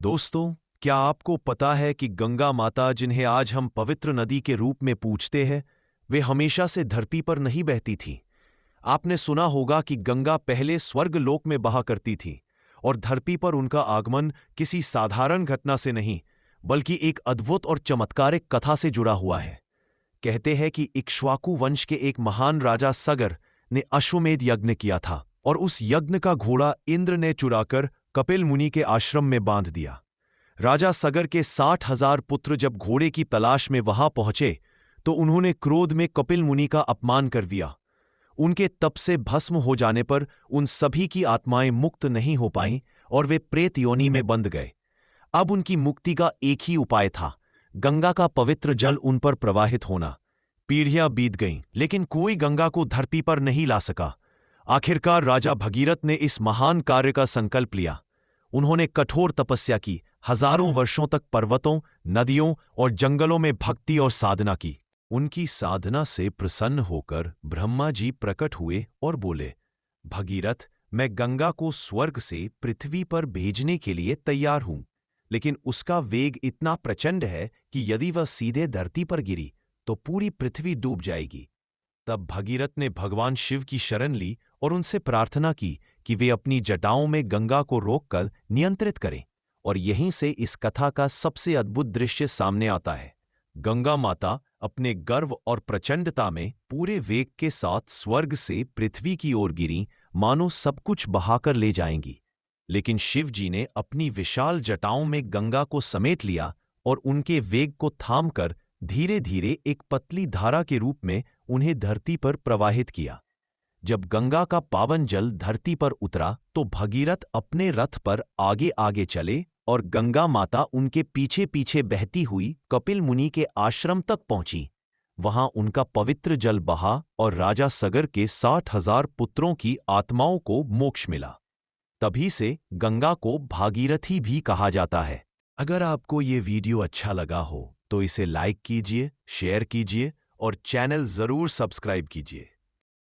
दोस्तों, क्या आपको पता है कि गंगा माता, जिन्हें आज हम पवित्र नदी के रूप में पूजते हैं, वे हमेशा से धरती पर नहीं बहती थीं। आपने सुना होगा कि गंगा पहले स्वर्ग लोक में बहा करती थी और धरती पर उनका आगमन किसी साधारण घटना से नहीं, बल्कि एक अद्भुत और चमत्कारिक कथा से जुड़ा हुआ है। कहते हैं कि इक्ष्वाकु वंश के एक महान राजा सगर ने अश्वमेध यज्ञ किया था और उस यज्ञ का घोड़ा इंद्र ने चुराकर कपिल मुनि के आश्रम में बांध दिया। राजा सगर के 60,000 पुत्र जब घोड़े की तलाश में वहां पहुंचे तो उन्होंने क्रोध में कपिल मुनि का अपमान कर दिया। उनके तप से भस्म हो जाने पर उन सभी की आत्माएं मुक्त नहीं हो पाईं और वे प्रेत योनि में बंध गए। अब उनकी मुक्ति का एक ही उपाय था, गंगा का पवित्र जल उन पर प्रवाहित होना। पीढ़ियां बीत गईं, लेकिन कोई गंगा को धरती पर नहीं ला सका। आखिरकार राजा भगीरथ ने इस महान कार्य का संकल्प लिया। उन्होंने कठोर तपस्या की, हजारों वर्षों तक पर्वतों, नदियों और जंगलों में भक्ति और साधना की। उनकी साधना से प्रसन्न होकर ब्रह्मा जी प्रकट हुए और बोले, भगीरथ, मैं गंगा को स्वर्ग से पृथ्वी पर भेजने के लिए तैयार हूं, लेकिन उसका वेग इतना प्रचंड है कि यदि वह सीधे धरती पर गिरी तो पूरी पृथ्वी डूब जाएगी। तब भगीरथ ने भगवान शिव की शरण ली और उनसे प्रार्थना की कि वे अपनी जटाओं में गंगा को रोककर नियंत्रित करें। और यहीं से इस कथा का सबसे अद्भुत दृश्य सामने आता है। गंगा माता अपने गर्व और प्रचंडता में पूरे वेग के साथ स्वर्ग से पृथ्वी की ओर गिरी, मानो सब कुछ बहाकर ले जाएंगी। लेकिन शिव जी ने अपनी विशाल जटाओं में गंगा को समेट लिया और उनके वेग को थामकर धीरे धीरे एक पतली धारा के रूप में उन्हें धरती पर प्रवाहित किया। जब गंगा का पावन जल धरती पर उतरा तो भगीरथ अपने रथ पर आगे आगे चले और गंगा माता उनके पीछे पीछे बहती हुई कपिल मुनि के आश्रम तक पहुंची। वहां उनका पवित्र जल बहा और राजा सगर के 60,000 पुत्रों की आत्माओं को मोक्ष मिला। तभी से गंगा को भागीरथी भी कहा जाता है। अगर आपको ये वीडियो अच्छा लगा हो तो इसे लाइक कीजिए, शेयर कीजिए और चैनल जरूर सब्सक्राइब कीजिए।